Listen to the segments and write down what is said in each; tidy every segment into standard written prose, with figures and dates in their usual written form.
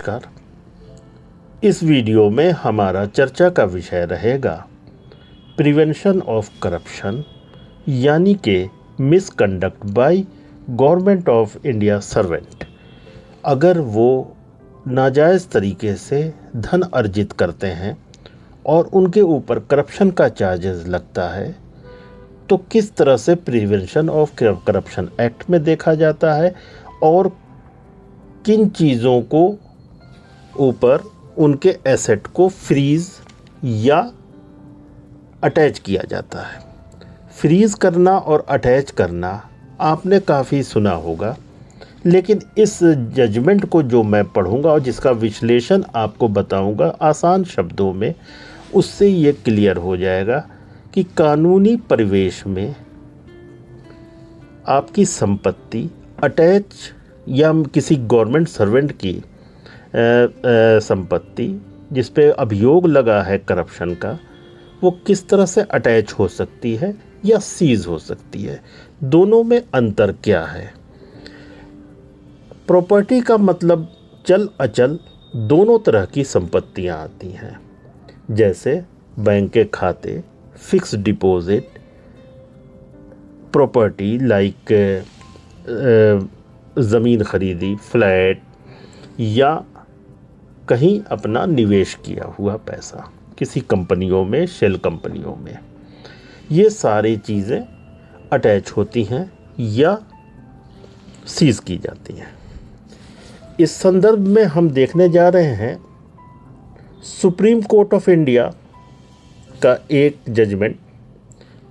नमस्कार। इस वीडियो में हमारा चर्चा का विषय रहेगा प्रिवेंशन ऑफ करप्शन यानी कि misconduct by government of India servant. अगर वो नाजायज़ तरीके से धन अर्जित करते हैं और उनके ऊपर करप्शन का चार्जेस लगता है तो किस तरह से प्रिवेंशन ऑफ करप्शन एक्ट में देखा जाता है और किन चीज़ों को ऊपर उनके एसेट को फ्रीज़ या अटैच किया जाता है। फ्रीज़ करना और अटैच करना आपने काफ़ी सुना होगा, लेकिन इस जजमेंट को जो मैं पढ़ूंगा और जिसका विश्लेषण आपको बताऊंगा आसान शब्दों में, उससे ये क्लियर हो जाएगा कि कानूनी परिवेश में आपकी संपत्ति अटैच या किसी गवर्नमेंट सर्वेंट की संपत्ति जिस पे अभियोग लगा है करप्शन का, वो किस तरह से अटैच हो सकती है या सीज हो सकती है। दोनों में अंतर क्या है? प्रॉपर्टी का मतलब चल अचल दोनों तरह की संपत्तियां आती हैं, जैसे बैंक के खाते, फिक्स डिपॉजिट, प्रॉपर्टी लाइक ज़मीन खरीदी, फ्लैट या कहीं अपना निवेश किया हुआ पैसा किसी कंपनियों में, शेल कंपनियों में, ये सारी चीज़ें अटैच होती हैं या सीज की जाती हैं। इस संदर्भ में हम देखने जा रहे हैं सुप्रीम कोर्ट ऑफ इंडिया का एक जजमेंट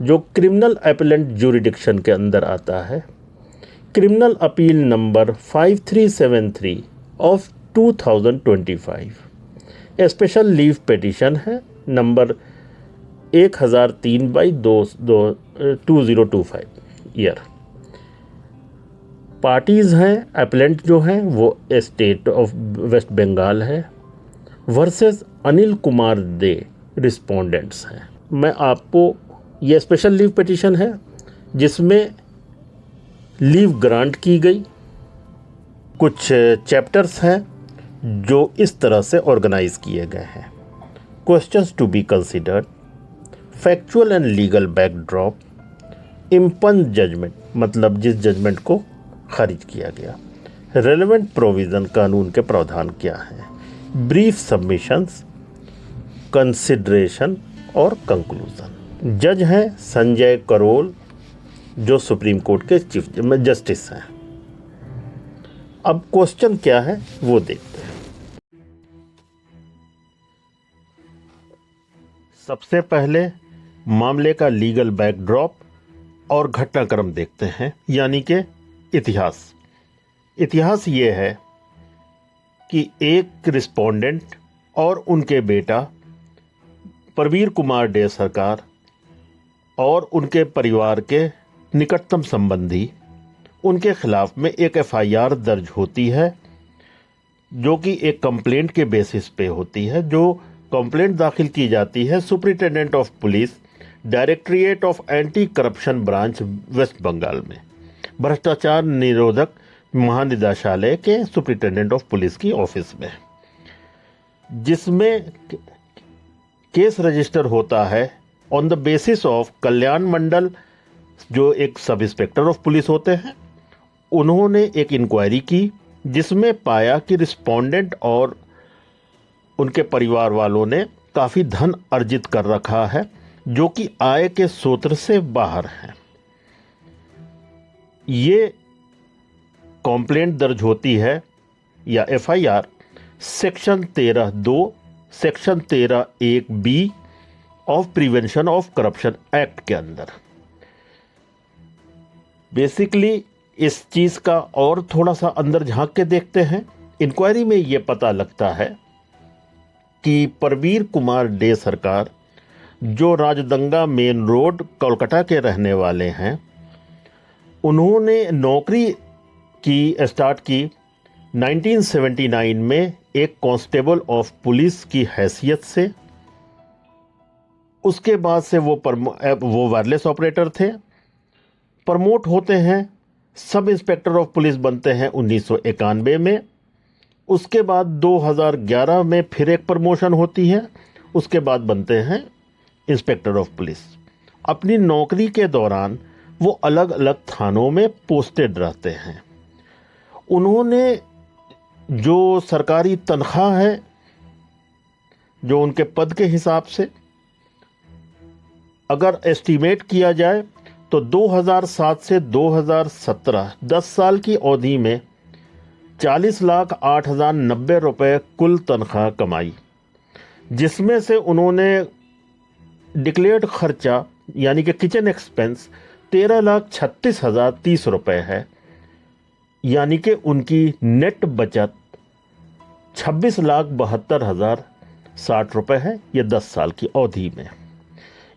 जो क्रिमिनल अपीलेंट ज्यूरिडिक्शन के अंदर आता है। Criminal appeal number 5373 of 2025 special leave petition है नंबर 1003/2025 ईयर। पार्टीज़ हैं, अपीलेंट जो हैं वो स्टेट ऑफ वेस्ट बंगाल है वर्सेस अनिल कुमार दे रिस्पोंडेंट्स हैं। मैं आपको ये स्पेशल लीव पिटीशन है जिसमें लीव ग्रांट की गई। कुछ चैप्टर्स हैं जो इस तरह से ऑर्गेनाइज किए गए हैं। Questions to be considered, factual and legal backdrop, impugned judgment मतलब जिस जजमेंट को खारिज किया गया, रेलेवेंट प्रोविज़न कानून के प्रावधान क्या हैं, ब्रीफ सबमिशंस, कंसिडरेशन और कंक्लूजन। जज हैं संजय करोल जो सुप्रीम कोर्ट के चीफ जस्टिस हैं। अब क्वेश्चन क्या है वो देखते हैं। सबसे पहले मामले का लीगल बैकड्रॉप और घटनाक्रम देखते हैं, यानी कि इतिहास। इतिहास ये है कि एक रिस्पोंडेंट और उनके बेटा प्रवीर कुमार डे सरकार और उनके परिवार के निकटतम संबंधी, उनके खिलाफ में एक एफआईआर दर्ज होती है जो कि एक कंप्लेंट के बेसिस पे होती है। जो कंप्लेंट दाखिल की जाती है superintendent of police, directorate of anti corruption branch West Bengal में, भ्रष्टाचार निरोधक महानिदेशालय के सुपरिटेंडेंट ऑफ पुलिस की ऑफिस में, जिसमें केस रजिस्टर होता है on the basis of Kalyan Mandal जो एक सब इंस्पेक्टर ऑफ पुलिस होते हैं। उन्होंने एक इंक्वायरी की जिसमें पाया कि रिस्पोंडेंट और उनके परिवार वालों ने काफ़ी धन अर्जित कर रखा है जो कि आय के स्रोत से बाहर है। ये कंप्लेंट दर्ज होती है या FIR section 13(2) section 13(1)(b) of prevention of corruption act के अंदर। बेसिकली इस चीज़ का और थोड़ा सा अंदर झांक के देखते हैं। इंक्वायरी में ये पता लगता है कि प्रवीर कुमार डे सरकार जो राजदंगा मेन रोड कोलकाता के रहने वाले हैं, उन्होंने नौकरी की स्टार्ट की 1979 में एक कांस्टेबल ऑफ पुलिस की हैसियत से। उसके बाद से वो वायरलेस ऑपरेटर थे, प्रमोट होते हैं, सब इंस्पेक्टर ऑफ पुलिस बनते हैं 1991 में। उसके बाद 2011 में फिर एक प्रमोशन होती है। उसके बाद बनते हैं इंस्पेक्टर ऑफ पुलिस। अपनी नौकरी के दौरान वो अलग अलग थानों में पोस्टेड रहते हैं। उन्होंने जो सरकारी तनख्वाह है, जो उनके पद के हिसाब से अगर एस्टीमेट किया जाए तो 2007 से 2017 10 साल की अवधि में 40,08,090 रुपये कुल तनख्वाह कमाई, जिसमें से उन्होंने डिक्लेयर्ड खर्चा यानी कि किचन एक्सपेंस 13,36,030 रुपये है, यानी कि उनकी नेट बचत 26,72,060 रुपये है। ये 10 साल की अवधि में।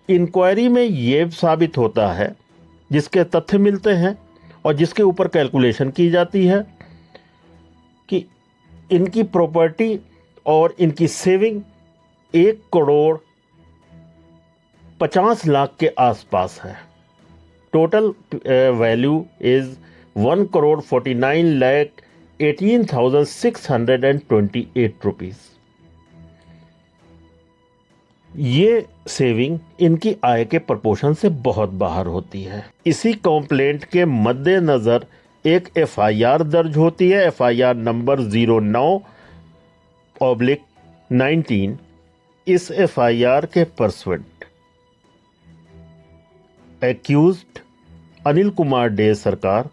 इंक्वायरी में ये साबित होता है, जिसके तथ्य मिलते हैं और जिसके ऊपर कैलकुलेशन की जाती है, कि इनकी प्रॉपर्टी और इनकी सेविंग 1,50,00,000 के आसपास है। Total value is 1,49,18,628 rupees. ये सेविंग इनकी आय के प्रपोर्शन से बहुत बाहर होती है। इसी कंप्लेंट के मद्देनज़र एक एफआईआर दर्ज होती है, एफआईआर नंबर 09/19। इस एफआईआर के pursuant accused Anil Kumar day सरकार,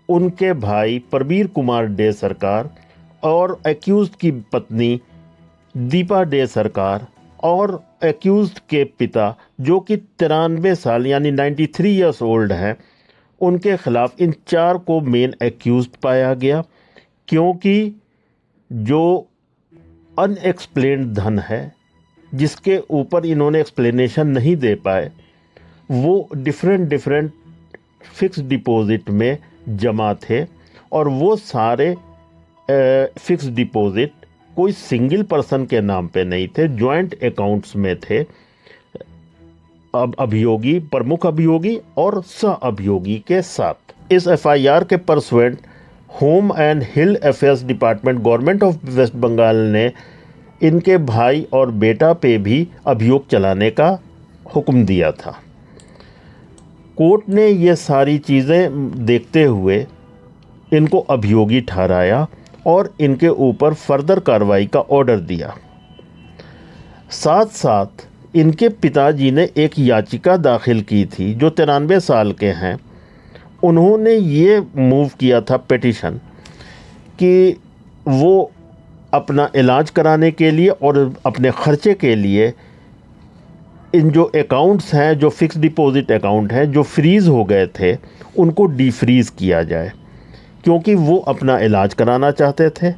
उनके भाई प्रबीर कुमार डे सरकार और एक्यूज्ड की पत्नी दीपा डे सरकार और एक्यूज्ड के पिता जो कि 93 साल यानी 93 ईयर्स ओल्ड हैं, उनके खिलाफ इन 4 को मेन एक्यूज्ड पाया गया, क्योंकि जो अनएक्सप्लेन्ड धन है जिसके ऊपर इन्होंने एक्सप्लेनेशन नहीं दे पाए, वो डिफरेंट फिक्स डिपॉजिट में जमा थे। और वो सारे फिक्स डिपॉजिट कोई सिंगल पर्सन के नाम पे नहीं थे, जॉइंट अकाउंट्स में थे। अब अभियोगी, प्रमुख अभियोगी और सह अभियोगी के साथ। इस एफआईआर के pursuant home and hill affairs department government of West Bengal ने इनके भाई और बेटा पे भी अभियोग चलाने का हुक्म दिया था। कोर्ट ने ये सारी चीज़ें देखते हुए इनको अभियोगी ठहराया और इनके ऊपर फर्दर कार्रवाई का ऑर्डर दिया। साथ साथ इनके पिताजी ने एक याचिका दाखिल की थी, जो 93 साल के हैं। उन्होंने ये मूव किया था पिटीशन कि वो अपना इलाज कराने के लिए और अपने ख़र्चे के लिए इन जो अकाउंट्स हैं, जो फ़िक्स डिपॉज़िट अकाउंट हैं जो फ्रीज़ हो गए थे, उनको डीफ्रीज़ किया जाए, क्योंकि वो अपना इलाज कराना चाहते थे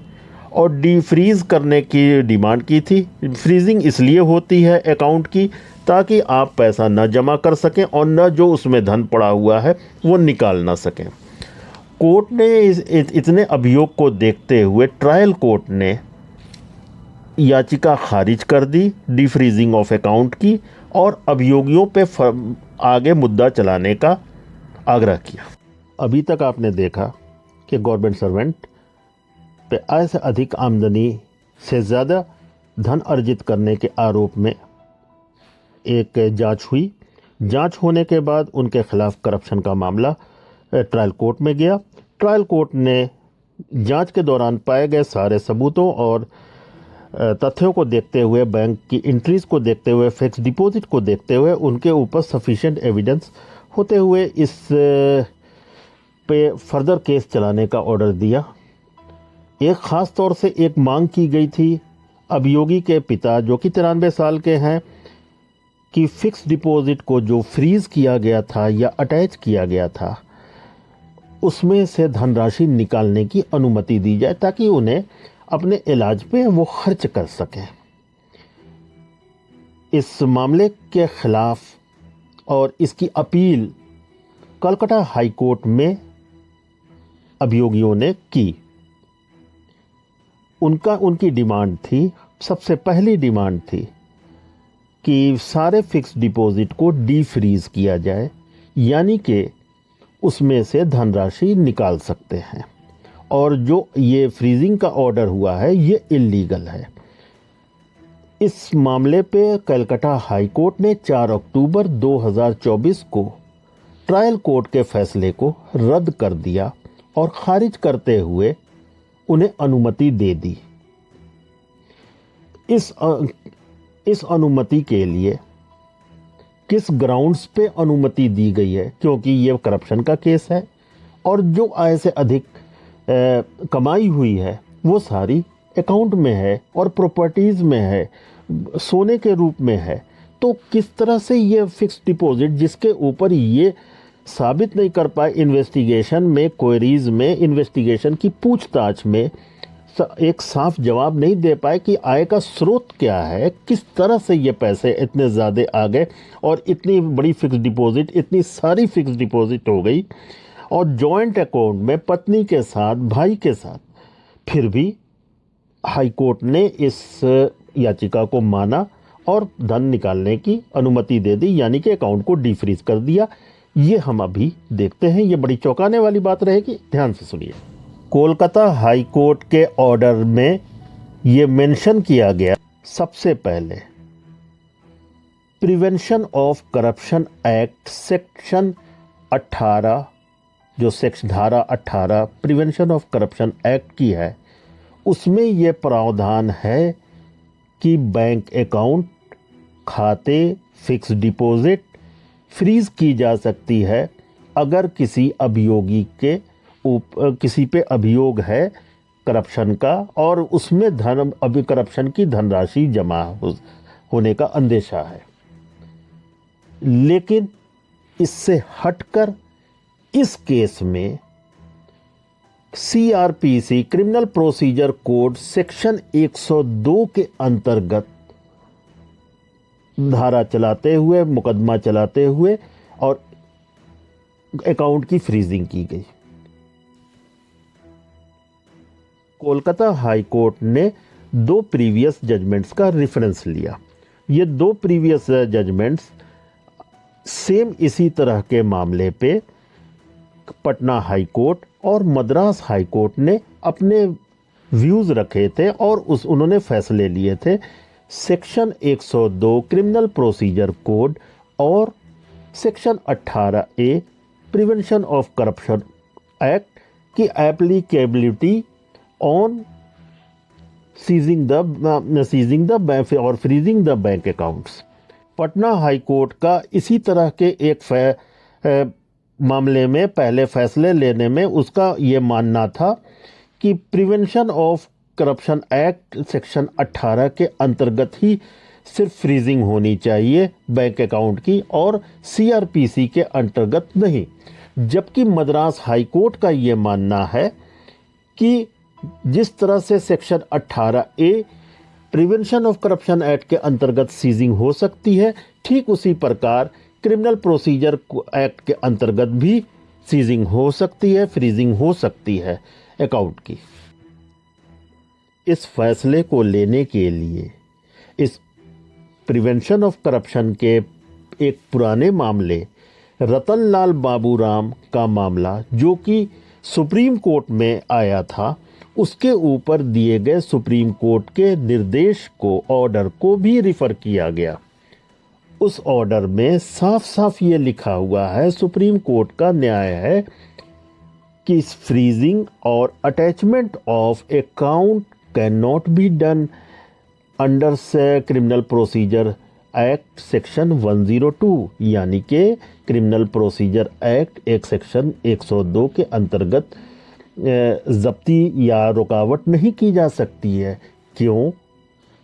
और डीफ्रीज़ करने की डिमांड की थी। फ्रीजिंग इसलिए होती है अकाउंट की ताकि आप पैसा न जमा कर सकें और न जो उसमें धन पड़ा हुआ है वो निकाल ना सकें। कोर्ट ने इतने अभियोग को देखते हुए ट्रायल कोर्ट ने याचिका खारिज कर दी डीफ्रीजिंग ऑफ अकाउंट की और अभियोगियों पे आगे मुद्दा चलाने का आग्रह किया। अभी तक आपने देखा कि गवर्नमेंट सर्वेंट पे आय से अधिक आमदनी से ज़्यादा धन अर्जित करने के आरोप में एक जांच हुई। जांच होने के बाद उनके खिलाफ करप्शन का मामला ट्रायल कोर्ट में गया। ट्रायल कोर्ट ने जांच के दौरान पाए गए सारे सबूतों और तथ्यों को देखते हुए, बैंक की एंट्रीज़ को देखते हुए, फिक्स डिपॉजिट को देखते हुए, उनके ऊपर सफिशिएंट एविडेंस होते हुए इस पे फर्दर केस चलाने का ऑर्डर दिया। एक ख़ास तौर से एक मांग की गई थी अभियोगी के पिता, जो कि 93 साल के हैं, कि फ़िक्स डिपॉजिट को जो फ्रीज़ किया गया था या अटैच किया गया था, उसमें से धनराशि निकालने की अनुमति दी जाए ताकि उन्हें अपने इलाज पे वो खर्च कर सकें। इस मामले के खिलाफ और इसकी अपील कलकत्ता हाई कोर्ट में अभियोगियों ने की। उनकी डिमांड थी, सबसे पहली डिमांड थी कि सारे फिक्स डिपॉजिट को डीफ्रीज किया जाए, यानी कि उसमें से धनराशि निकाल सकते हैं। और जो ये फ्रीजिंग का ऑर्डर हुआ है ये इल्लीगल है। इस मामले पे कलकत्ता हाई कोर्ट ने 4 अक्टूबर 2024 को ट्रायल कोर्ट के फैसले को रद्द कर दिया और खारिज करते हुए उन्हें अनुमति दे दी। इस अनुमति के लिए किस ग्राउंड्स पे अनुमति दी गई है, क्योंकि ये करप्शन का केस है और जो आय से अधिक कमाई हुई है वो सारी अकाउंट में है और प्रॉपर्टीज में है, सोने के रूप में है। तो किस तरह से ये फिक्स डिपॉजिट, जिसके ऊपर ये साबित नहीं कर पाए इन्वेस्टिगेशन में, क्वेरीज में, इन्वेस्टिगेशन की पूछताछ में एक साफ जवाब नहीं दे पाए कि आय का स्रोत क्या है, किस तरह से ये पैसे इतने ज़्यादा आ गए और इतनी बड़ी फिक्स डिपॉजिट, इतनी सारी फिक्स डिपॉजिट हो गई और जॉइंट अकाउंट में पत्नी के साथ, भाई के साथ। फिर भी हाई कोर्ट ने इस याचिका को माना और धन निकालने की अनुमति दे दी, यानी कि अकाउंट को डीफ्रीज कर दिया। ये हम अभी देखते हैं, ये बड़ी चौंकाने वाली बात रहेगी, ध्यान से सुनिए। कोलकाता हाई कोर्ट के ऑर्डर में ये मेंशन किया गया, सबसे पहले prevention of corruption act section 18, जो सेक्शन धारा 18 प्रिवेंशन ऑफ करप्शन एक्ट की है, उसमें यह प्रावधान है कि बैंक अकाउंट, खाते, फिक्स डिपॉजिट फ्रीज की जा सकती है अगर किसी अभियोगी के किसी पे अभियोग है करप्शन का और उसमें करप्शन की धनराशि जमा होने का अंदेशा है। लेकिन इससे हटकर इस केस में CRPC criminal procedure code section 102 के अंतर्गत धारा चलाते हुए, मुकदमा चलाते हुए और अकाउंट की फ्रीजिंग की गई। कोलकाता हाई कोर्ट ने 2 प्रीवियस जजमेंट्स का रेफरेंस लिया। ये 2 प्रीवियस जजमेंट्स सेम इसी तरह के मामले पे पटना हाई कोर्ट और मद्रास हाई कोर्ट ने अपने व्यूज रखे थे और उन्होंने फैसले लिए थे। सेक्शन 102 क्रिमिनल प्रोसीजर कोड और section 18A prevention of corruption act की applicability on seizing the bank और freezing the bank accounts. Patna high court का इसी तरह के एक मामले में पहले फैसले लेने में उसका ये मानना था कि prevention of corruption act section 18 के अंतर्गत ही सिर्फ फ्रीजिंग होनी चाहिए बैंक अकाउंट की और CRPC के अंतर्गत नहीं। जबकि मद्रास हाई कोर्ट का ये मानना है कि जिस तरह से section 18A prevention of corruption act के अंतर्गत सीजिंग हो सकती है, ठीक उसी प्रकार क्रिमिनल प्रोसीजर एक्ट के अंतर्गत भी सीजिंग हो सकती है, फ्रीजिंग हो सकती है अकाउंट की। इस फैसले को लेने के लिए इस प्रिवेंशन ऑफ करप्शन के एक पुराने मामले रतनलाल बाबूराम का मामला, जो कि सुप्रीम कोर्ट में आया था, उसके ऊपर दिए गए सुप्रीम कोर्ट के निर्देश को, ऑर्डर को भी रिफर किया गया। उस ऑर्डर में साफ साफ ये लिखा हुआ है, सुप्रीम कोर्ट का न्याय है कि फ्रीजिंग और attachment of account can not be done under criminal procedure act section 102, यानी कि क्रिमिनल प्रोसीजर एक्ट एक सेक्शन 102 के अंतर्गत जब्ती या रुकावट नहीं की जा सकती है। क्यों?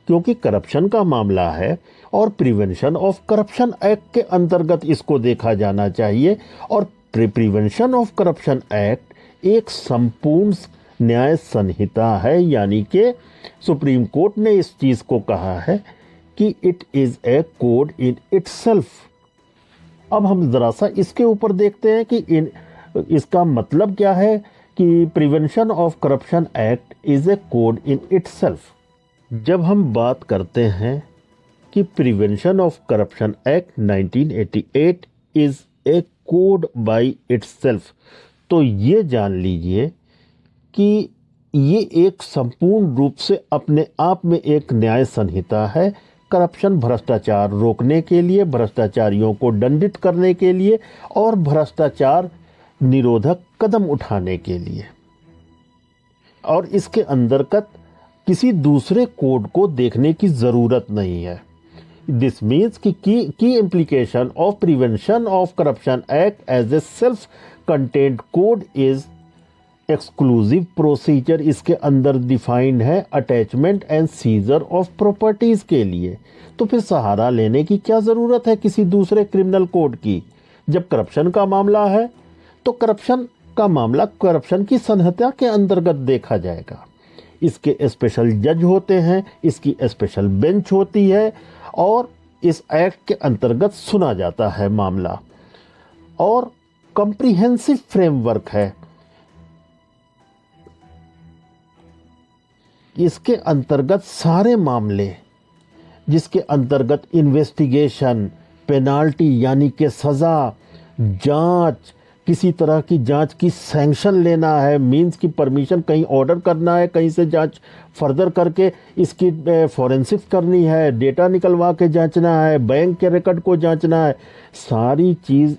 क्योंकि करप्शन का मामला है और प्रिवेंशन ऑफ करप्शन एक्ट के अंतर्गत इसको देखा जाना चाहिए। और प्रिवेंशन ऑफ करप्शन एक्ट एक संपूर्ण न्याय संहिता है, यानी कि सुप्रीम कोर्ट ने इस चीज को कहा है कि it is a code in itself. अब हम जरा सा इसके ऊपर देखते हैं कि इसका मतलब क्या है कि prevention of corruption act is a code in itself. जब हम बात करते हैं कि prevention of corruption act 1988 is a code by itself, तो ये जान लीजिए कि ये एक संपूर्ण रूप से अपने आप में एक न्याय संहिता है, करप्शन भ्रष्टाचार रोकने के लिए, भ्रष्टाचारियों को दंडित करने के लिए और भ्रष्टाचार निरोधक कदम उठाने के लिए। और इसके अंतर्गत किसी दूसरे कोड को देखने की ज़रूरत नहीं है। दिस मीन्स कि की implication of prevention of corruption act as a self content code is exclusive procedure. इसके अंदर डिफाइंड है attachment and seizure of properties के लिए। तो फिर सहारा लेने की क्या ज़रूरत है किसी दूसरे क्रिमिनल कोड की? जब करप्शन का मामला है तो करप्शन का मामला करप्शन की संहिता के अंतर्गत देखा जाएगा। इसके स्पेशल जज होते हैं, इसकी स्पेशल बेंच होती है और इस एक्ट के अंतर्गत सुना जाता है मामला। और कॉम्प्रिहेंसिव फ्रेमवर्क है। इसके अंतर्गत सारे मामले जिसके अंतर्गत इन्वेस्टिगेशन, पेनाल्टी यानी कि सज़ा, जांच, किसी तरह की जांच की सैंक्शन लेना है, मींस की परमिशन कहीं ऑर्डर करना है, कहीं से जांच फर्दर करके इसकी फॉरेंसिक करनी है, डेटा निकलवा के जांचना है, बैंक के रिकॉर्ड को जांचना है, सारी चीज़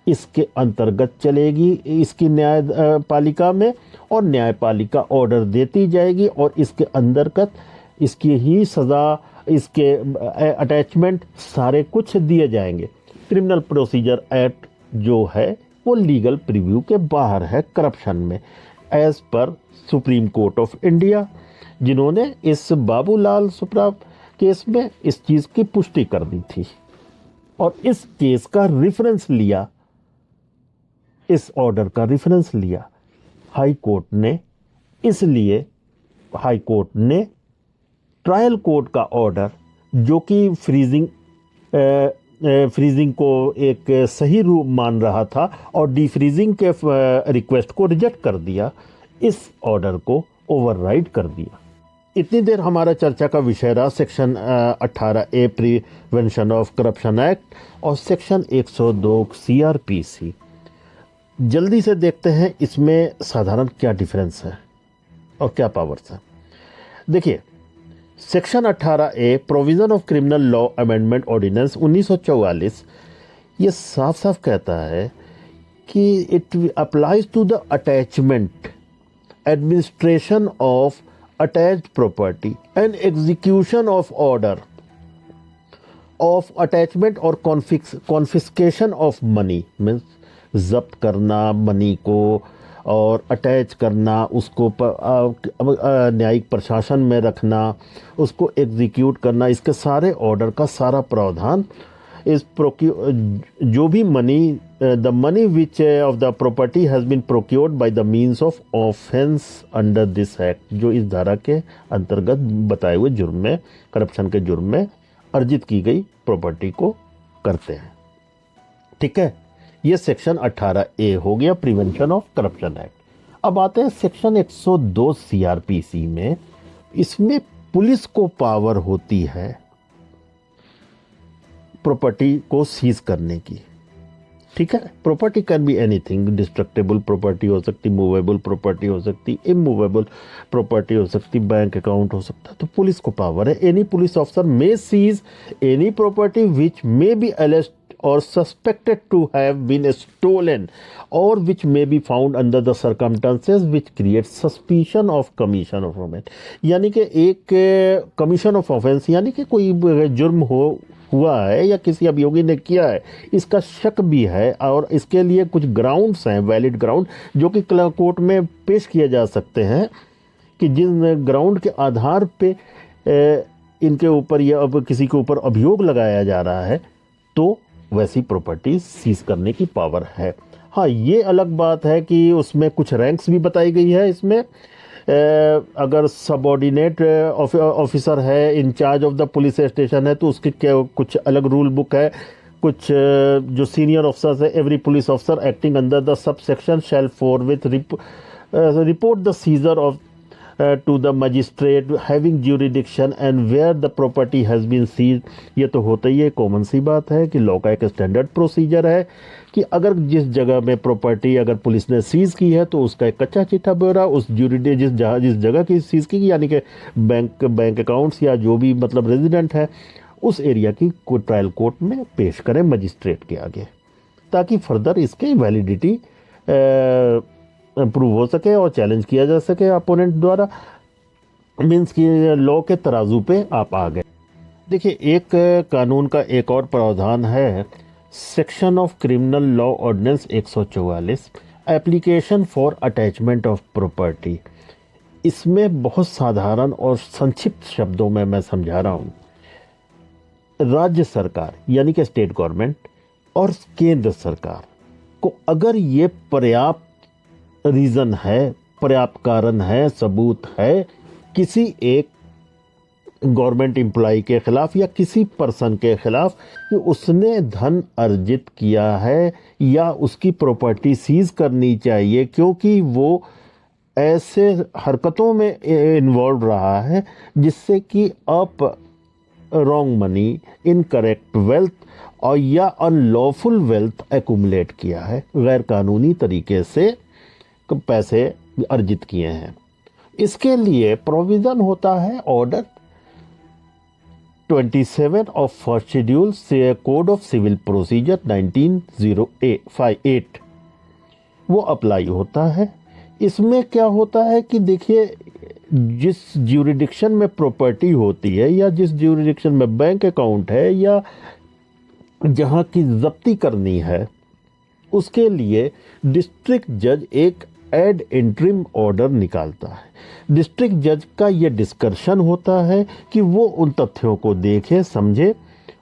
इसके अंतर्गत चलेगी इसकी न्यायपालिका में। और न्यायपालिका ऑर्डर देती जाएगी और इसके अंतर्गत इसकी ही सज़ा, इसके अटैचमेंट सारे कुछ दिए जाएंगे। क्रिमिनल प्रोसीजर एक्ट जो है वो लीगल प्रीव्यू के बाहर है करप्शन में, as per supreme court of India, जिन्होंने इस बाबूलाल सुप्रा केस में इस चीज़ की पुष्टि कर दी थी और इस केस का रेफरेंस लिया, इस ऑर्डर का रेफरेंस लिया हाई कोर्ट ने। इसलिए हाई कोर्ट ने ट्रायल कोर्ट का ऑर्डर, जो कि फ्रीजिंग को एक सही रूप मान रहा था और डीफ्रीजिंग के रिक्वेस्ट को रिजेक्ट कर दिया, इस ऑर्डर को ओवरराइड कर दिया। इतनी देर हमारा चर्चा का विषय रहा section 18A prevention of corruption act और सेक्शन 102 CRPC। जल्दी से देखते हैं इसमें साधारण क्या डिफरेंस है और क्या पावर्स है। देखिए, section 18A provision of criminal law amendment ordinance 1944 ये साफ साफ कहता है कि it applies to the attachment, administration of attached property and execution of order of attachment और कॉन्फिस्केशन ऑफ मनी, मीन्स जब्त करना मनी को और अटैच करना, उसको न्यायिक प्रशासन में रखना, उसको एग्जीक्यूट करना, इसके सारे ऑर्डर का सारा प्रावधान इस जो भी money the money which of the property has been procured by the means of offence under this act, जो इस धारा के अंतर्गत बताए हुए जुर्म में, करप्शन के जुर्म में अर्जित की गई प्रॉपर्टी को करते हैं। ठीक है, ये सेक्शन 18A हो गया प्रिवेंशन ऑफ करप्शन एक्ट। अब आते हैं सेक्शन 102 CRPC में। इसमें पुलिस को पावर होती है प्रॉपर्टी को सीज करने की। ठीक है, property can be anything, destructible property हो सकती, मूवेबल प्रॉपर्टी हो सकती, इमूवेबल प्रॉपर्टी हो सकती, बैंक अकाउंट हो सकता है। तो पुलिस को पावर है, any police officer may seize any property which may be alleged or suspected to have been stolen or which may be found under the circumstances which create suspicion of commission of offense। यानी कि एक commission of offense यानी कि कोई जुर्म हुआ है या किसी अभियोगी ने किया है, इसका शक भी है और इसके लिए कुछ ग्राउंड्स हैं, वैलिड ग्राउंड, जो कि कोर्ट में पेश किए जा सकते हैं कि जिन ग्राउंड के आधार पे इनके ऊपर या अब किसी के ऊपर अभियोग लगाया जा रहा है, तो वैसी प्रॉपर्टी सीज करने की पावर है। हाँ, ये अलग बात है कि उसमें कुछ रैंक्स भी बताई गई है। इसमें अगर सबऑर्डिनेट ऑफिसर है, in charge of the police station है, तो उसके क्या कुछ अलग रूल बुक है। कुछ जो सीनियर ऑफिसर्स है, every police officer acting under the sub section shall forthwith report the seizure of to the magistrate having jurisdiction and where the property has been seized। ये तो होता ही है, कॉमन सी बात है कि लॉ का एक स्टैंडर्ड प्रोसीजर है कि अगर जिस जगह में प्रॉपर्टी अगर पुलिस ने सीज की है तो उसका एक कच्चा चिट्ठा ब्यौरा उस जिस जगह की सीज की, यानी कि बैंक अकाउंट्स या जो भी मतलब रेजिडेंट है उस एरिया की ट्रायल कोर्ट में पेश करें मजिस्ट्रेट के आगे, ताकि फर्दर इसकी वैलिडिटी प्रूव हो सके और चैलेंज किया जा सके अपोनेंट द्वारा। मीन्स कि लॉ के तराजू पे आप आ गए। देखिए, एक कानून का एक और प्रावधान है section of criminal law ordinance 144 application for attachment of property. इसमें बहुत साधारण और संक्षिप्त शब्दों में मैं समझा रहा हूँ। राज्य सरकार यानी कि स्टेट गवर्नमेंट और केंद्र सरकार को अगर ये पर्याप्त रीज़न है, पर्याप्त कारण है, सबूत है किसी एक गवर्नमेंट एम्प्लॉय के खिलाफ या किसी पर्सन के खिलाफ कि उसने धन अर्जित किया है या उसकी प्रॉपर्टी सीज करनी चाहिए क्योंकि वो ऐसे हरकतों में इन्वॉल्व रहा है जिससे कि आप रॉन्ग मनी, इनकरेक्ट वेल्थ और या अनलॉफुल वेल्थ एक्यूमुलेट किया है, गैर कानूनी तरीके से पैसे अर्जित किए हैं। इसके लिए प्रोविज़न होता है ऑर्डर 27 ऑफ फर्स्ट शेड्यूल से कोड ऑफ सिविल प्रोसीजर 1958 वो अप्लाई होता है। इसमें क्या होता है कि देखिए, जिस ज्यूरिडिक्शन में प्रॉपर्टी होती है या जिस ज्यूरिडिक्शन में बैंक अकाउंट है या जहाँ की जब्ती करनी है, उसके लिए डिस्ट्रिक्ट जज एक एड इंट्रिम ऑर्डर निकालता है। डिस्ट्रिक्ट जज का ये डिस्कशन होता है कि वो उन तथ्यों को देखे, समझे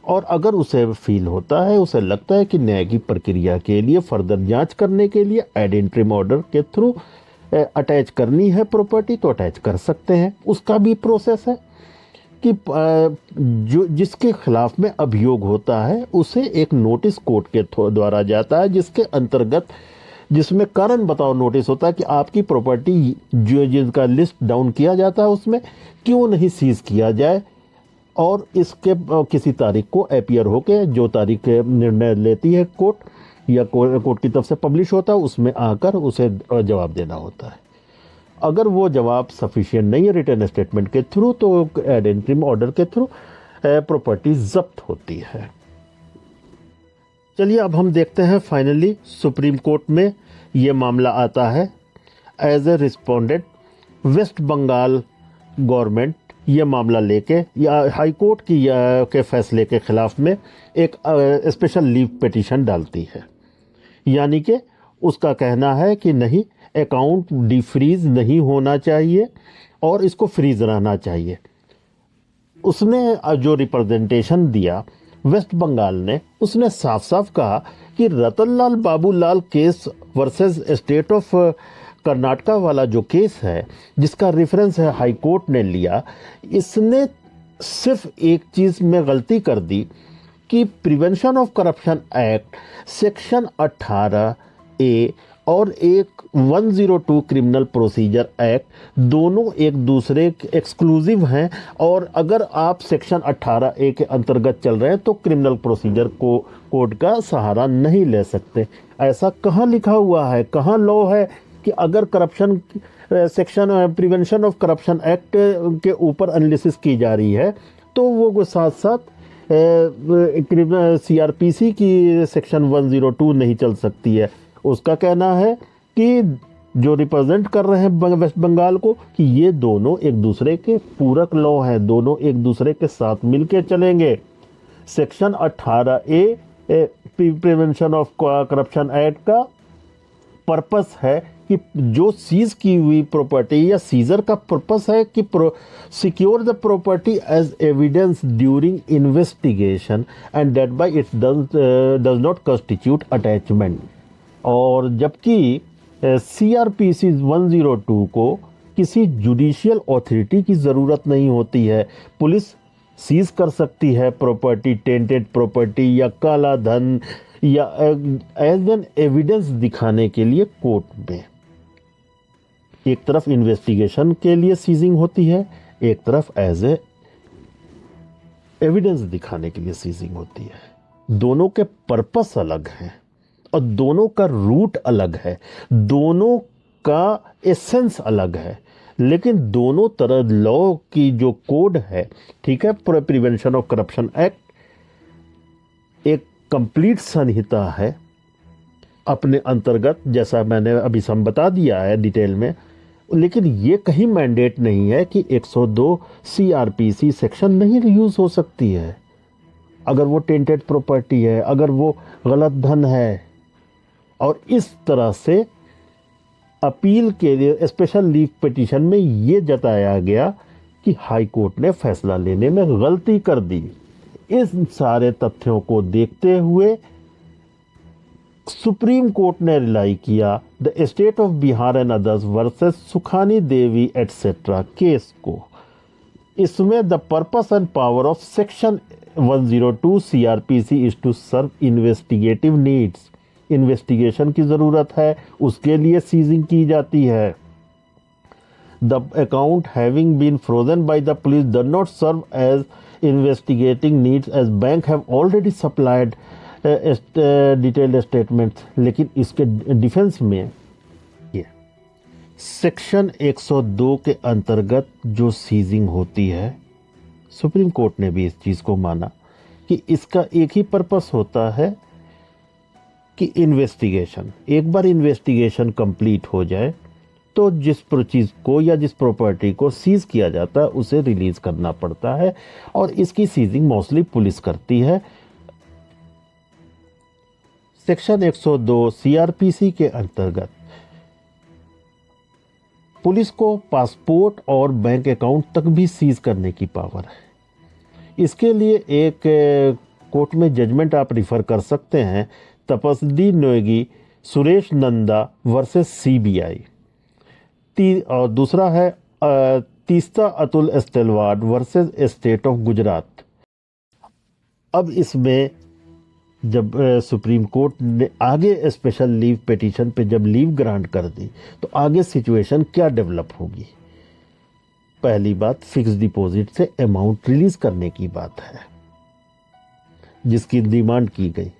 और अगर उसे फील होता है, उसे लगता है कि न्याय की प्रक्रिया के लिए फर्दर जांच करने के लिए एड इंट्रिम ऑर्डर के थ्रू अटैच करनी है प्रॉपर्टी तो अटैच कर सकते हैं। उसका भी प्रोसेस है कि जो जिसके खिलाफ में अभियोग होता है उसे एक नोटिस कोर्ट के द्वारा जाता है, जिसके अंतर्गत जिसमें कारण बताओ नोटिस होता है कि आपकी प्रॉपर्टी जो जिसका लिस्ट डाउन किया जाता है उसमें क्यों नहीं सीज किया जाए, और इसके किसी तारीख को अपीयर होके जो तारीख निर्णय लेती है कोर्ट या कोर्ट की तरफ से पब्लिश होता है उसमें आकर उसे जवाब देना होता है। अगर वो जवाब सफिशिएंट नहीं है रिटन स्टेटमेंट के थ्रू तो एड इंट्रिम ऑर्डर के थ्रू प्रॉपर्टी जब्त होती है। चलिए अब हम देखते हैं फाइनली सुप्रीम कोर्ट में ये मामला आता है। As a respondent West Bengal government ये मामला लेके या हाई कोर्ट की के फैसले के खिलाफ में एक स्पेशल लीव पिटीशन डालती है, यानी कि उसका कहना है कि नहीं, अकाउंट डिफ्रीज नहीं होना चाहिए और इसको फ्रीज रहना चाहिए। उसने जो रिप्रेजेंटेशन दिया वेस्ट बंगाल ने, उसने साफ साफ कहा कि Ratanlal Babulal case versus state of Karnataka वाला जो केस है जिसका रेफरेंस है हाई कोर्ट ने लिया, इसने सिर्फ एक चीज़ में गलती कर दी कि prevention of corruption act section 18A और एक 102 क्रिमिनल प्रोसीजर एक्ट दोनों एक दूसरे एक्सक्लूसिव हैं, और अगर आप सेक्शन 18A के अंतर्गत चल रहे हैं तो क्रिमिनल प्रोसीजर को कोड का सहारा नहीं ले सकते। ऐसा कहाँ लिखा हुआ है, कहाँ लॉ है कि अगर corruption section prevention of corruption act के ऊपर एनालिसिस की जा रही है तो वो साथ साथ CRPC की सेक्शन 102 नहीं चल सकती है। उसका कहना है कि जो रिप्रेजेंट कर रहे हैं वेस्ट बंगाल को कि ये दोनों एक दूसरे के पूरक लॉ हैं, दोनों एक दूसरे के साथ मिलके चलेंगे। Section 18A prevention of corruption act का पर्पस है कि जो सीज की हुई प्रॉपर्टी या सीजर का पर्पस है कि secure the property as evidence during investigation and that by it does not constitute attachment. और जबकि CRPC 102 को किसी जुडिशियल अथॉरिटी की ज़रूरत नहीं होती है, पुलिस सीज कर सकती है प्रॉपर्टी, टेंटेड प्रॉपर्टी या काला धन या एज एन एविडेंस दिखाने के लिए कोर्ट में। एक तरफ इन्वेस्टिगेशन के लिए सीजिंग होती है, एक तरफ एज ए एविडेंस दिखाने के लिए सीजिंग होती है। दोनों के पर्पस अलग हैं और दोनों का रूट अलग है, दोनों का एसेंस अलग है, लेकिन दोनों तरह लॉ की जो कोड है, ठीक है, प्रिवेंशन ऑफ करप्शन एक्ट एक कंप्लीट संहिता है अपने अंतर्गत, जैसा मैंने अभी सम बता दिया है डिटेल में। लेकिन ये कहीं मैंडेट नहीं है कि 102 सीआरपीसी सेक्शन नहीं यूज हो सकती है। अगर वो टेंटेड प्रॉपर्टी है, अगर वो गलत धन है, और इस तरह से अपील के लिए स्पेशल लीव पिटीशन में ये जताया गया कि हाई कोर्ट ने फैसला लेने में गलती कर दी। इस सारे तथ्यों को देखते हुए सुप्रीम कोर्ट ने रिलाई किया the state of Bihar and others versus Sukhani Devi etcetera case को। इसमें the purpose and power of section 102 CrPC is to serve investigative needs. Investigation की जरूरत है, उसके लिए सीजिंग की जाती है। The account having been frozen by the police does not serve as investigating needs as bank have already supplied detailed statement. लेकिन इसके डिफेंस में ये सेक्शन 102 के अंतर्गत जो सीजिंग होती है, सुप्रीम कोर्ट ने भी इस चीज को माना कि इसका एक ही पर्पस होता है कि इन्वेस्टिगेशन, एक बार इन्वेस्टिगेशन कंप्लीट हो जाए तो जिस चीज को या जिस प्रॉपर्टी को सीज किया जाता है उसे रिलीज करना पड़ता है, और इसकी सीजिंग मोस्टली पुलिस करती है। सेक्शन 102 सीआरपीसी के अंतर्गत पुलिस को पासपोर्ट और बैंक अकाउंट तक भी सीज करने की पावर है। इसके लिए एक कोर्ट में जजमेंट आप रिफर कर सकते हैं, तपस्दी नोएगी सुरेश नंदा वर्सेस सीबीआई। और दूसरा है Teesta Atul Setalvad versus state of Gujarat. अब इसमें जब सुप्रीम कोर्ट ने आगे स्पेशल लीव पिटीशन पे जब लीव ग्रांट कर दी तो आगे सिचुएशन क्या डेवलप होगी। पहली बात, फिक्स डिपॉजिट से अमाउंट रिलीज करने की बात है जिसकी डिमांड की गई।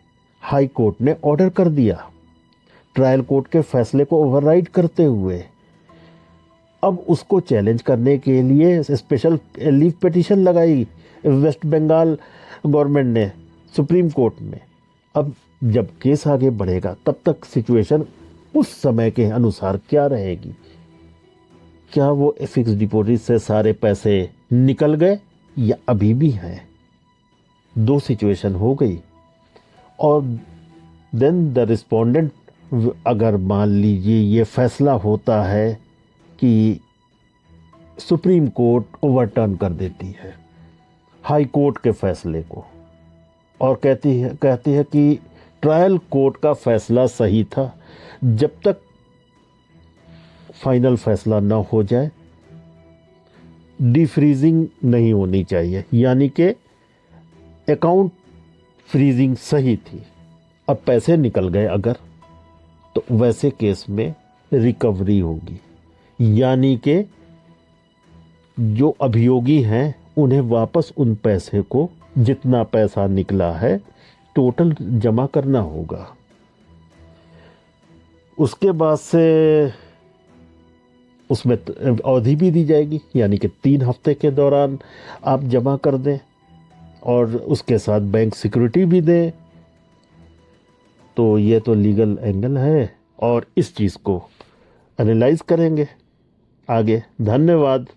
हाई कोर्ट ने ऑर्डर कर दिया ट्रायल कोर्ट के फैसले को ओवरराइड करते हुए। अब उसको चैलेंज करने के लिए स्पेशल लीव पिटीशन लगाई वेस्ट बंगाल गवर्नमेंट ने सुप्रीम कोर्ट में। अब जब केस आगे बढ़ेगा तब तक सिचुएशन उस समय के अनुसार क्या रहेगी। क्या वो फिक्स डिपॉजिट से सारे पैसे निकल गए या अभी भी हैं? दो सिचुएशन हो गई। और देन द रिस्पोंडेंट, अगर मान लीजिए ये फैसला होता है कि सुप्रीम कोर्ट ओवरटर्न कर देती है हाई कोर्ट के फैसले को और कहती है कि ट्रायल कोर्ट का फैसला सही था, जब तक फाइनल फैसला ना हो जाए डीफ्रीजिंग नहीं होनी चाहिए, यानी कि अकाउंट फ्रीजिंग सही थी। अब पैसे निकल गए अगर, तो वैसे केस में रिकवरी होगी, यानी कि जो अभियोगी हैं उन्हें वापस उन पैसे को, जितना पैसा निकला है टोटल जमा करना होगा। उसके बाद से उसमें अवधि भी दी जाएगी, यानी कि 3 हफ्ते के दौरान आप जमा कर दें और उसके साथ बैंक सिक्योरिटी भी दें। तो ये तो लीगल एंगल है और इस चीज़ को एनालाइज करेंगे आगे। धन्यवाद।